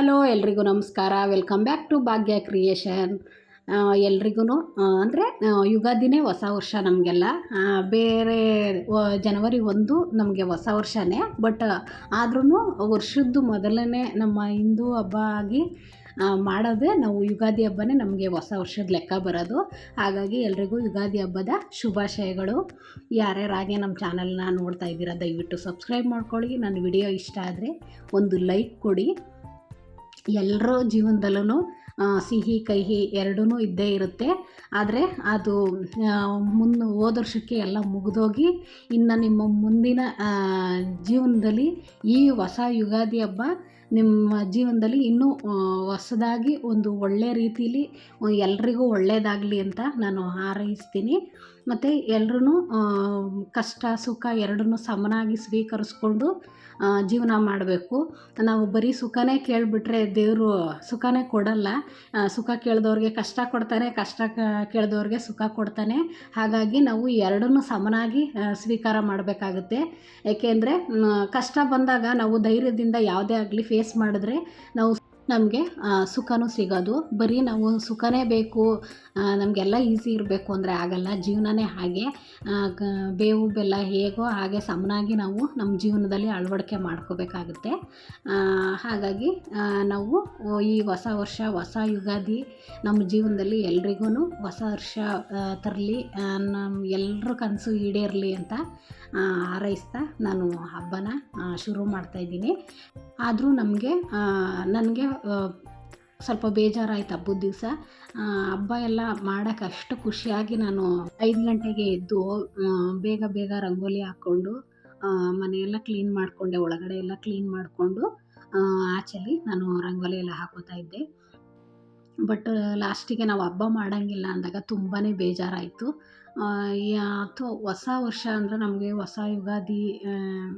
Hello ಎಲ್ರಿಗೂ ನಮಸ್ಕಾರ. Welcome back to Bhagya creation. ಎಲ್ರಿಗೂ ಅಂದರೆ ಯುಗಾದಿನೇ ಹೊಸ ವರ್ಷ ನಮಗೆಲ್ಲ. ಬೇರೆ ಜನವರಿ 1 ನಮಗೆ ಹೊಸ ವರ್ಷನೇ. ಬಟ್ ಆದ್ರೂ ವರ್ಷದ್ದು ಮೊದಲನೇ ನಮ್ಮ ಹಿಂದೂ ಹಬ್ಬ ಆಗಿ ಮಾಡೋದೇ ನಾವು ಯುಗಾದಿ ಹಬ್ಬನೇ ನಮಗೆ ಹೊಸ ವರ್ಷದ ಲೆಕ್ಕ ಬರೋದು. ಹಾಗಾಗಿ ಎಲ್ರಿಗೂ ಯುಗಾದಿ ಹಬ್ಬದ ಶುಭಾಶಯಗಳು. ಯಾರ್ಯಾರಾಗೆ ನಮ್ಮ ಚಾನಲ್ನ ನೋಡ್ತಾ ಇದ್ದೀರಾ ದಯವಿಟ್ಟು ಸಬ್ಸ್ಕ್ರೈಬ್ ಮಾಡ್ಕೊಳ್ಳಿ. ನನ್ನ ವಿಡಿಯೋ ಇಷ್ಟ ಆದರೆ ಒಂದು ಲೈಕ್ ಕೊಡಿ. ಎಲ್ಲರ ಜೀವನದಲ್ಲೂ ಸಿಹಿ ಕಹಿ ಎರಡೂ ಇದ್ದೇ ಇರುತ್ತೆ. ಆದರೆ ಅದು ಹೋದ ವರ್ಷಕ್ಕೆ ಎಲ್ಲ ಮುಗಿದೋಗಿ ಇನ್ನು ನಿಮ್ಮ ಮುಂದಿನ ಜೀವನದಲ್ಲಿ ಈ ಹೊಸ ಯುಗಾದಿ ಹಬ್ಬ ನಿಮ್ಮ ಜೀವನದಲ್ಲಿ ಇನ್ನೂ ಹೊಸದಾಗಿ ಒಂದು ಒಳ್ಳೆಯ ರೀತಿಲಿ ಎಲ್ರಿಗೂ ಒಳ್ಳೆಯದಾಗಲಿ ಅಂತ ನಾನು ಹಾರೈಸ್ತೀನಿ. ಮತ್ತು ಎಲ್ಲರೂ ಕಷ್ಟ ಸುಖ ಎರಡನ್ನೂ ಸಮನಾಗಿ ಸ್ವೀಕರಿಸ್ಕೊಂಡು ಜೀವನ ಮಾಡಬೇಕು. ನಾವು ಬರೀ ಸುಖನೇ ಕೇಳಿಬಿಟ್ರೆ ದೇವರು ಸುಖನೇ ಕೊಡಲ್ಲ. ಸುಖ ಕೇಳಿದವ್ರಿಗೆ ಕಷ್ಟ ಕೊಡ್ತಾನೆ, ಕಷ್ಟ ಕೇಳಿದವ್ರಿಗೆ ಸುಖ ಕೊಡ್ತಾನೆ. ಹಾಗಾಗಿ ನಾವು ಎರಡನ್ನೂ ಸಮನಾಗಿ ಸ್ವೀಕಾರ ಮಾಡಬೇಕಾಗುತ್ತೆ. ಏಕೆಂದರೆ ಕಷ್ಟ ಬಂದಾಗ ನಾವು ಧೈರ್ಯದಿಂದ ಯಾವುದೇ ಆಗಲಿ ಫೇಸ್ ಮಾಡಿದ್ರೆ ನಮಗೆ ಸುಖನೂ ಸಿಗೋದು. ಬರೀ ನಾವು ಸುಖನೇ ಬೇಕು, ನಮಗೆಲ್ಲ ಈಸಿ ಇರಬೇಕು ಅಂದರೆ ಆಗಲ್ಲ. ಜೀವನನೇ ಹಾಗೆ, ಬೇವು ಬೆಲ್ಲ ಹೇಗೋ ಹಾಗೆ ಸಮನಾಗಿ ನಾವು ನಮ್ಮ ಜೀವನದಲ್ಲಿ ಅಳವಡಿಕೆ ಮಾಡ್ಕೋಬೇಕಾಗುತ್ತೆ. ಹಾಗಾಗಿ ನಾವು ಈ ಹೊಸ ವರ್ಷ ಹೊಸ ಯುಗಾದಿ ನಮ್ಮ ಜೀವನದಲ್ಲಿ ಎಲ್ರಿಗೂ ಹೊಸ ವರ್ಷ ತರಲಿ, ನಮ್ಮ ಎಲ್ಲರ ಕನಸು ಈಡೇರಲಿ ಅಂತ ಹಾರೈಸ್ತಾ ನಾನು ಹಬ್ಬನ ಶುರು ಮಾಡ್ತಾಯಿದ್ದೀನಿ. ಆದರೂ ನನಗೆ ಸ್ವಲ್ಪ ಬೇಜಾರಾಯಿತು ಹಬ್ಬದ ದಿವಸ. ಹಬ್ಬ ಎಲ್ಲ ಮಾಡೋಕ್ಕೆ ಅಷ್ಟು ಖುಷಿಯಾಗಿ ನಾನು 5 ಗಂಟೆಗೆ ಎದ್ದು ಬೇಗ ರಂಗೋಲಿ ಹಾಕ್ಕೊಂಡು ಮನೆಯೆಲ್ಲ ಕ್ಲೀನ್ ಮಾಡಿಕೊಂಡೆ, ಒಳಗಡೆ ಎಲ್ಲ ಕ್ಲೀನ್ ಮಾಡಿಕೊಂಡು ಆಚೆಲಿ ನಾನು ರಂಗೋಲಿ ಎಲ್ಲ ಹಾಕೋತಾ ಇದ್ದೆ. ಬಟ್ ಲಾಸ್ಟಿಗೆ ನಾವು ಹಬ್ಬ ಮಾಡೋಂಗಿಲ್ಲ ಅಂದಾಗ ತುಂಬಾ ಬೇಜಾರಾಯಿತು. ಅಥವಾ ಹೊಸ ವರ್ಷ ಅಂದರೆ ನಮಗೆ ಹೊಸ ಯುಗಾದಿ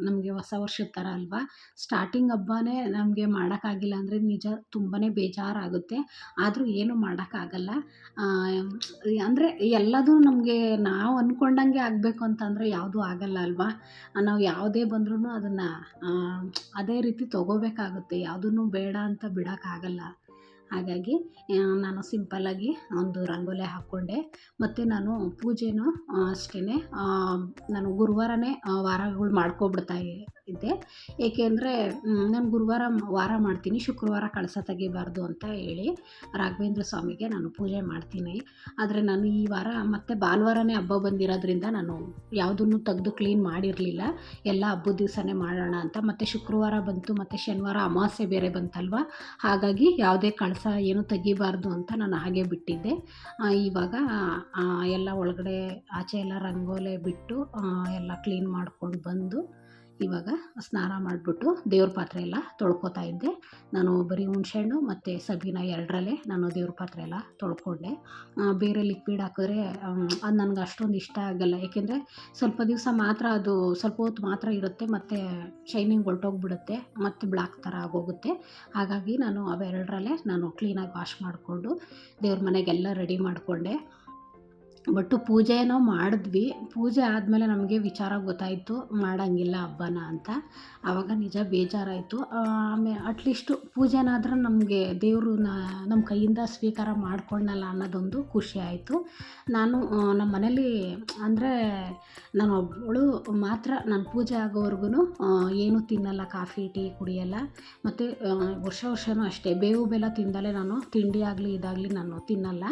ನಮಗೆ ಹೊಸ ವರ್ಷದ ಥರ ಅಲ್ವಾ. ಸ್ಟಾರ್ಟಿಂಗ್ ಹಬ್ಬನೇ ನಮಗೆ ಮಾಡೋಕ್ಕಾಗಿಲ್ಲ ಅಂದರೆ ನಿಜ ತುಂಬಾ ಬೇಜಾರಾಗುತ್ತೆ. ಆದರೂ ಏನೂ ಮಾಡೋಕ್ಕಾಗಲ್ಲ. ಅಂದರೆ ಎಲ್ಲದೂ ನಮಗೆ ನಾವು ಅಂದ್ಕೊಂಡಂಗೆ ಆಗಬೇಕು ಅಂತಂದರೆ ಯಾವುದೂ ಆಗಲ್ಲ ಅಲ್ವಾ. ನಾವು ಯಾವುದೇ ಬಂದ್ರೂ ಅದನ್ನು ಅದೇ ರೀತಿ ತೊಗೋಬೇಕಾಗುತ್ತೆ. ಯಾವುದನ್ನು ಬೇಡ ಅಂತ ಬಿಡೋಕ್ಕಾಗಲ್ಲ. ಹಾಗಾಗಿ ನಾನು ಸಿಂಪಲ್ಲಾಗಿ ಒಂದು ರಂಗೋಲಿ ಹಾಕ್ಕೊಂಡೆ. ಮತ್ತು ನಾನು ಪೂಜೆನೂ ಅಷ್ಟೇ, ನಾನು ಗುರುವಾರನೇ ವಾರಗಳು ಮಾಡ್ಕೊಬಿಡ್ತಾ ಇದ್ದೆ. ಏಕೆಂದರೆ ನಾನು ಗುರುವಾರ ವಾರ ಮಾಡ್ತೀನಿ, ಶುಕ್ರವಾರ ಕಳಸ ತೆಗಿಬಾರ್ದು ಅಂತ ಹೇಳಿ ರಾಘವೇಂದ್ರ ಸ್ವಾಮಿಗೆ ನಾನು ಪೂಜೆ ಮಾಡ್ತೀನಿ. ಆದರೆ ನಾನು ಈ ವಾರ ಮತ್ತು ಭಾನುವಾರನೇ ಹಬ್ಬ ಬಂದಿರೋದ್ರಿಂದ ನಾನು ಯಾವುದನ್ನು ತೆಗೆದು ಕ್ಲೀನ್ ಮಾಡಿರಲಿಲ್ಲ. ಎಲ್ಲ ಹಬ್ಬದ ದಿವಸನೇ ಮಾಡೋಣ ಅಂತ. ಮತ್ತು ಶುಕ್ರವಾರ ಬಂತು ಮತ್ತು ಶನಿವಾರ ಅಮಾವಾಸ್ಯೆ ಬೇರೆ ಬಂತಲ್ವ. ಹಾಗಾಗಿ ಯಾವುದೇ ಕಳಸ ಏನು ತೆಗಿಬಾರ್ದು ಅಂತ ನಾನು ಹಾಗೆ ಬಿಟ್ಟಿದ್ದೆ. ಇವಾಗ ಎಲ್ಲ ಒಳಗಡೆ ಆಚೆ ಎಲ್ಲ ರಂಗೋಲಿ ಬಿಟ್ಟು ಎಲ್ಲ ಕ್ಲೀನ್ ಮಾಡ್ಕೊಂಡು ಬಂದು ಇವಾಗ ಸ್ನಾನ ಮಾಡಿಬಿಟ್ಟು ದೇವ್ರ ಪಾತ್ರೆ ಎಲ್ಲ ತೊಳ್ಕೊತಾ ಇದ್ದೆ. ನಾನು ಬರೀ ಹುಣಸೆಹಣ್ಣು ಮತ್ತು ಸಬೀನ ಎರಡರಲ್ಲೇ ನಾನು ದೇವ್ರ ಪಾತ್ರೆ ಎಲ್ಲ ತೊಳ್ಕೊಂಡೆ. ಬೇರೆ ಲಿಕ್ವಿಡ್ ಹಾಕಿದ್ರೆ ಅದು ನನಗೆ ಅಷ್ಟೊಂದು ಇಷ್ಟ ಆಗಲ್ಲ. ಏಕೆಂದರೆ ಸ್ವಲ್ಪ ದಿವಸ ಮಾತ್ರ ಅದು ಸ್ವಲ್ಪ ಹೊತ್ತು ಮಾತ್ರ ಇರುತ್ತೆ, ಮತ್ತು ಶೈನಿಂಗ್ ಹೊರಟೋಗ್ಬಿಡುತ್ತೆ, ಮತ್ತು ಬ್ಲ್ಯಾಕ್ ಥರ ಆಗೋಗುತ್ತೆ. ಹಾಗಾಗಿ ನಾನು ಅವೆರಡರಲ್ಲೇ ನಾನು ಕ್ಲೀನಾಗಿ ವಾಶ್ ಮಾಡಿಕೊಂಡು ದೇವ್ರ ಮನೆಗೆಲ್ಲ ರೆಡಿ ಮಾಡಿಕೊಂಡೆ. ಬಟ್ಟು ಪೂಜೆನೋ ಮಾಡಿದ್ವಿ. ಪೂಜೆ ಆದಮೇಲೆ ನಮಗೆ ವಿಚಾರ ಗೊತ್ತಾಯಿತು ಮಾಡೋಂಗಿಲ್ಲ ಹಬ್ಬನ ಅಂತ. ಆವಾಗ ನಿಜ ಬೇಜಾರಾಯಿತು. ಅಟ್ಲೀಸ್ಟು ಪೂಜೆನಾದರೂ ನಮಗೆ ದೇವರು ನಮ್ಮ ಕೈಯಿಂದ ಸ್ವೀಕಾರ ಮಾಡ್ಕೊಂಡಲ್ಲ ಅನ್ನೋದೊಂದು ಖುಷಿ ಆಯಿತು. ನಾನು ನಮ್ಮ ಮನೇಲಿ ಅಂದರೆ ನಾನು ಒಬ್ಬಳು ಮಾತ್ರ, ನಾನು ಪೂಜೆ ಆಗೋವರೆಗೂ ಏನೂ ತಿನ್ನಲ್ಲ, ಕಾಫಿ ಟೀ ಕುಡಿಯಲ್ಲ. ಮತ್ತು ವರ್ಷವೂ ಅಷ್ಟೇ ಬೇವು ಬೆಲ್ಲ ತಿಂದಲೇ ನಾನು ತಿಂಡಿ ಆಗಲಿ ಇದಾಗಲಿ ನಾನು ತಿನ್ನಲ್ಲ.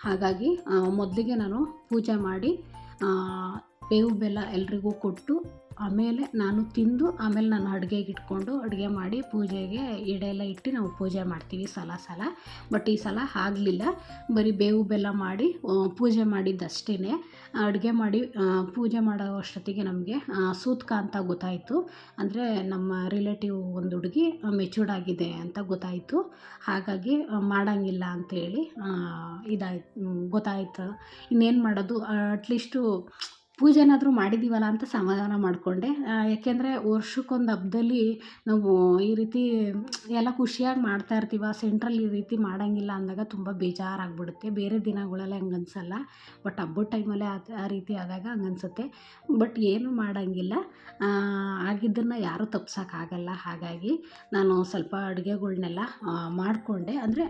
ಹಾಗಾಗಿ ಮೊದಲಿಗೆ ನಾನು ಪೂಜೆ ಮಾಡಿ ಬೇವು ಬೆಲ್ಲ ಎಲ್ರಿಗೂ ಕೊಟ್ಟು ಆಮೇಲೆ ನಾನು ತಿಂದು ಆಮೇಲೆ ನಾನು ಅಡುಗೆಗೆ ಇಟ್ಕೊಂಡು ಅಡುಗೆ ಮಾಡಿ ಪೂಜೆಗೆ ಎಡೆ ಇಟ್ಟು ನಾವು ಪೂಜೆ ಮಾಡ್ತೀವಿ ಸಲ. ಬಟ್ ಈ ಸಲ ಆಗಲಿಲ್ಲ. ಬರೀ ಬೇವು ಬೆಲ್ಲ ಮಾಡಿ ಪೂಜೆ ಮಾಡಿದ್ದಷ್ಟೇ. ಅಡುಗೆ ಮಾಡಿ ಪೂಜೆ ಮಾಡೋ ಅಷ್ಟೊತ್ತಿಗೆ ನಮಗೆ ಸೂತಕ ಅಂತ ಗೊತ್ತಾಯಿತು. ಅಂದರೆ ನಮ್ಮ ರಿಲೇಟಿವ್ ಒಂದು ಹುಡುಗಿ ಮೆಚೂರ್ಡ್ ಆಗಿದೆ ಅಂತ ಗೊತ್ತಾಯಿತು. ಹಾಗಾಗಿ ಮಾಡೋಂಗಿಲ್ಲ ಅಂಥೇಳಿ ಗೊತ್ತಾಯಿತು. ಇನ್ನೇನು ಮಾಡೋದು, ಅಟ್ಲೀಸ್ಟು ಪೂಜೆನಾದರೂ ಮಾಡಿದ್ದೀವಲ್ಲ ಅಂತ ಸಮಾಧಾನ ಮಾಡಿಕೊಂಡೆ. ಯಾಕೆಂದರೆ ವರ್ಷಕ್ಕೊಂದು ಹಬ್ಬದಲ್ಲಿ ನಾವು ಈ ರೀತಿ ಎಲ್ಲ ಖುಷಿಯಾಗಿ ಮಾಡ್ತಾ ಇರ್ತೀವಿ. ಸೆಂಟ್ರಲ್ಲಿ ಈ ರೀತಿ ಮಾಡೋಂಗಿಲ್ಲ ಅಂದಾಗ ತುಂಬ ಬೇಜಾರಾಗ್ಬಿಡುತ್ತೆ. ಬೇರೆ ದಿನಗಳಲ್ಲಿ ಹಂಗೆ ಅನ್ಸಲ್ಲ, ಬಟ್ ಹಬ್ಬದ ಟೈಮಲ್ಲೇ ಆ ರೀತಿ ಆದಾಗ ಹಂಗೆ ಅನ್ಸುತ್ತೆ. ಬಟ್ ಏನೂ ಮಾಡೋಂಗಿಲ್ಲ, ಆಗಿದ್ದನ್ನು ಯಾರೂ ತಪ್ಸೋಕ್ಕಾಗಲ್ಲ. ಹಾಗಾಗಿ ನಾನು ಸ್ವಲ್ಪ ಅಡುಗೆಗಳ್ನೆಲ್ಲ ಮಾಡಿಕೊಂಡೆ. ಅಂದರೆ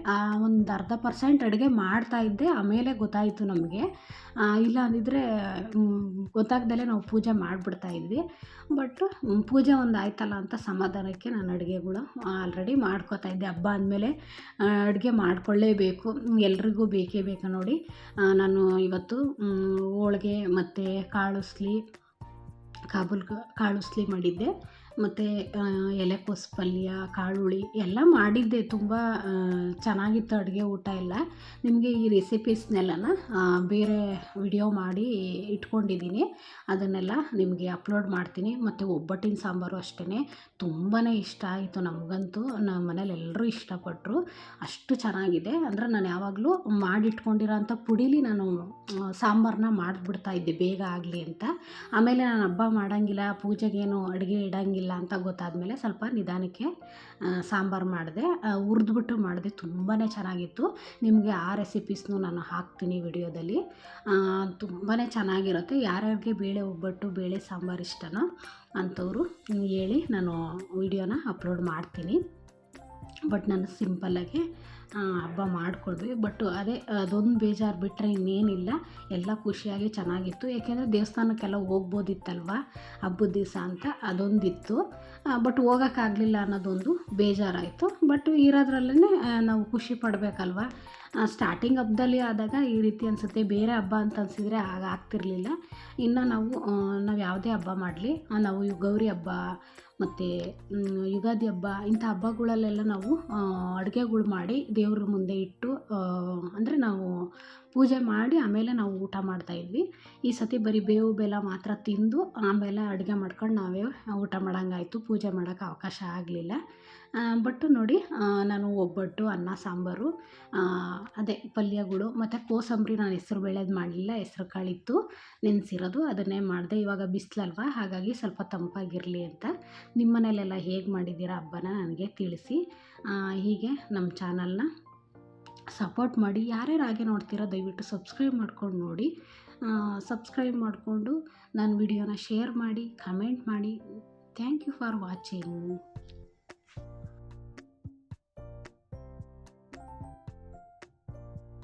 ಒಂದು 40% ಅಡುಗೆ ಮಾಡ್ತಾಯಿದ್ದೆ. ಆಮೇಲೆ ಗೊತ್ತಾಯಿತು ನಮಗೆ, ಇಲ್ಲ ಅಂದಿದ್ರೆ ಗೊತ್ತಾಗ್ದಲೇ ನಾವು ಪೂಜೆ ಮಾಡಿಬಿಡ್ತಾಯಿದ್ವಿ. ಬಟ್ ಪೂಜೆ ಒಂದು ಆಯ್ತಲ್ಲ ಅಂತ ಸಮಾಧಾನಕ್ಕೆ ನಾನು ಅಡುಗೆಗಳು ಆಲ್ರೆಡಿ ಮಾಡ್ಕೊತಾಯಿದ್ದೆ. ಹಬ್ಬ ಅಂದಮೇಲೆ ಅಡುಗೆ ಮಾಡಿಕೊಳ್ಳೇಬೇಕು, ಎಲ್ರಿಗೂ ಬೇಕೇ ಬೇಕು ನೋಡಿ. ನಾನು ಇವತ್ತು ಹೋಳ್ಗೆ ಮತ್ತು ಕಾಳು ಉಸ್ಲಿ ಮಾಡಿದ್ದೆ, ಮತ್ತು ಎಲೆಕೋಸು ಪಲ್ಯ, ಕಾಳುಹುಳಿ ಎಲ್ಲ ಮಾಡಿದ್ದೆ. ತುಂಬ ಚೆನ್ನಾಗಿತ್ತು ಅಡುಗೆ, ಊಟ ಎಲ್ಲ. ನಿಮಗೆ ಈ ರೆಸಿಪೀಸ್ನೆಲ್ಲನ ಬೇರೆ ವಿಡಿಯೋ ಮಾಡಿ ಇಟ್ಕೊಂಡಿದ್ದೀನಿ, ಅದನ್ನೆಲ್ಲ ನಿಮಗೆ ಅಪ್ಲೋಡ್ ಮಾಡ್ತೀನಿ. ಮತ್ತು ಒಬ್ಬಟ್ಟಿನ ಸಾಂಬಾರು ಅಷ್ಟೇ ತುಂಬಾ ಇಷ್ಟ ಆಯಿತು ನಮಗಂತೂ. ನಮ್ಮ ಮನೇಲಿ ಎಲ್ಲರೂ ಇಷ್ಟಪಟ್ಟರು, ಅಷ್ಟು ಚೆನ್ನಾಗಿದೆ. ಅಂದರೆ ನಾನು ಯಾವಾಗಲೂ ಮಾಡಿಟ್ಕೊಂಡಿರೋ ಅಂಥ ಪುಡೀಲಿ ನಾನು ಸಾಂಬಾರನ್ನ ಮಾಡಿಬಿಡ್ತಾಯಿದ್ದೆ ಬೇಗ ಆಗಲಿ ಅಂತ. ಆಮೇಲೆ ನಾನು ಹಬ್ಬ ಮಾಡೋಂಗಿಲ್ಲ, ಪೂಜೆಗೇನು ಅಡುಗೆ ಇಡೋಂಗಿಲ್ಲ ಅಂತ ಗೊತ್ತಾದಮೇಲೆ ಸ್ವಲ್ಪ ನಿಧಾನಕ್ಕೆ ಸಾಂಬಾರು ಮಾಡಿದೆ, ಹುರಿದ್ಬಿಟ್ಟು ಮಾಡಿದೆ. ತುಂಬಾ ಚೆನ್ನಾಗಿತ್ತು. ನಿಮಗೆ ಆ ರೆಸಿಪೀಸ್ನು ನಾನು ಹಾಕ್ತೀನಿ ವಿಡಿಯೋದಲ್ಲಿ. ತುಂಬಾ ಚೆನ್ನಾಗಿರುತ್ತೆ. ಯಾರ್ಯಾರಿಗೆ ಬೇಳೆ ಒಬ್ಬಟ್ಟು, ಬೇಳೆ ಸಾಂಬಾರು ಇಷ್ಟನೋ ಅಂಥವರು ಹೇಳಿ, ನಾನು ವಿಡಿಯೋನ ಅಪ್ಲೋಡ್ ಮಾಡ್ತೀನಿ. ಬಟ್ ನಾನು ಸಿಂಪಲ್ಲಾಗಿ ಹಬ್ಬ ಮಾಡಿಕೊಂಡ್ವಿ. ಬಟ್ ಅದೊಂದು ಬೇಜಾರು ಬಿಟ್ಟರೆ ಇನ್ನೇನಿಲ್ಲ, ಎಲ್ಲ ಖುಷಿಯಾಗಿ ಚೆನ್ನಾಗಿತ್ತು. ಏಕೆಂದರೆ ದೇವಸ್ಥಾನಕ್ಕೆಲ್ಲ ಹೋಗ್ಬೋದಿತ್ತಲ್ವ ಹಬ್ಬದ ದಿವಸ ಅಂತ ಅದೊಂದಿತ್ತು. ಬಟ್ ಹೋಗೋಕ್ಕಾಗಲಿಲ್ಲ ಅನ್ನೋದೊಂದು ಬೇಜಾರಾಯಿತು. ಬಟ್ ಇರೋದ್ರಲ್ಲೇ ನಾವು ಖುಷಿ ಪಡಬೇಕಲ್ವ. ಸ್ಟಾರ್ಟಿಂಗ್ ಹಬ್ಬದಲ್ಲಿ ಆದಾಗ ಈ ರೀತಿ ಅನಿಸುತ್ತೆ, ಬೇರೆ ಹಬ್ಬ ಅಂತ ಅನಿಸಿದರೆ ಆಗ ಆಗ್ತಿರಲಿಲ್ಲ. ಇನ್ನು ನಾವು ಯಾವುದೇ ಹಬ್ಬ ಮಾಡಲಿ, ನಾವು ಗೌರಿ ಹಬ್ಬ ಮತ್ತು ಯುಗಾದಿ ಹಬ್ಬ, ಇಂಥ ಹಬ್ಬಗಳಲ್ಲೆಲ್ಲ ನಾವು ಅಡುಗೆಗಳು ಮಾಡಿ ದೇವ್ರ ಮುಂದೆ ಇಟ್ಟು, ಅಂದರೆ ನಾವು ಪೂಜೆ ಮಾಡಿ ಆಮೇಲೆ ನಾವು ಊಟ ಮಾಡ್ತಾಯಿದ್ವಿ. ಈ ಸತಿ ಬರೀ ಬೇವು ಬೆಲ್ಲ ಮಾತ್ರ ತಿಂದು ಆಮೇಲೆ ಅಡುಗೆ ಮಾಡ್ಕೊಂಡು ನಾವೇ ಊಟ ಮಾಡೋಂಗಾಯ್ತು. ಪೂಜೆ ಮಾಡೋಕ್ಕೆ ಅವಕಾಶ ಆಗಲಿಲ್ಲ. ಬಟ್ ನೋಡಿ, ನಾನು ಒಬ್ಬಟ್ಟು, ಅನ್ನ ಸಾಂಬಾರು, ಅದೇ ಪಲ್ಯಗಳು ಮತ್ತು ಕೋಸಂಬರಿ ನಾನು ಹೆಸ್ರು ಬೇಳೆದು ಮಾಡಲಿಲ್ಲ, ಹೆಸ್ರು ಕಾಳಿತ್ತು ನೆನೆಸಿರೋದು, ಅದನ್ನೇ ಮಾಡಿದೆ. ಇವಾಗ ಬಿಸಿಲಲ್ವ, ಹಾಗಾಗಿ ಸ್ವಲ್ಪ ತಂಪಾಗಿರಲಿ ಅಂತ. ನಿಮ್ಮ ಮನೇಲೆಲ್ಲ ಹೇಗೆ ಮಾಡಿದ್ದೀರಾ ಹಬ್ಬನ ನನಗೆ ತಿಳಿಸಿ. ಹೀಗೆ ನಮ್ಮ ಚಾನಲ್ನ ಸಪೋರ್ಟ್ ಮಾಡಿ. ಯಾರ್ಯಾರು ಹಾಗೆ ನೋಡ್ತೀರಾ ದಯವಿಟ್ಟು ಸಬ್ಸ್ಕ್ರೈಬ್ ಮಾಡ್ಕೊಂಡು ನೋಡಿ. ಸಬ್ಸ್ಕ್ರೈಬ್ ಮಾಡಿಕೊಂಡು ನನ್ನ ವಿಡಿಯೋನ ಶೇರ್ ಮಾಡಿ, ಕಮೆಂಟ್ ಮಾಡಿ. Thank you for watching.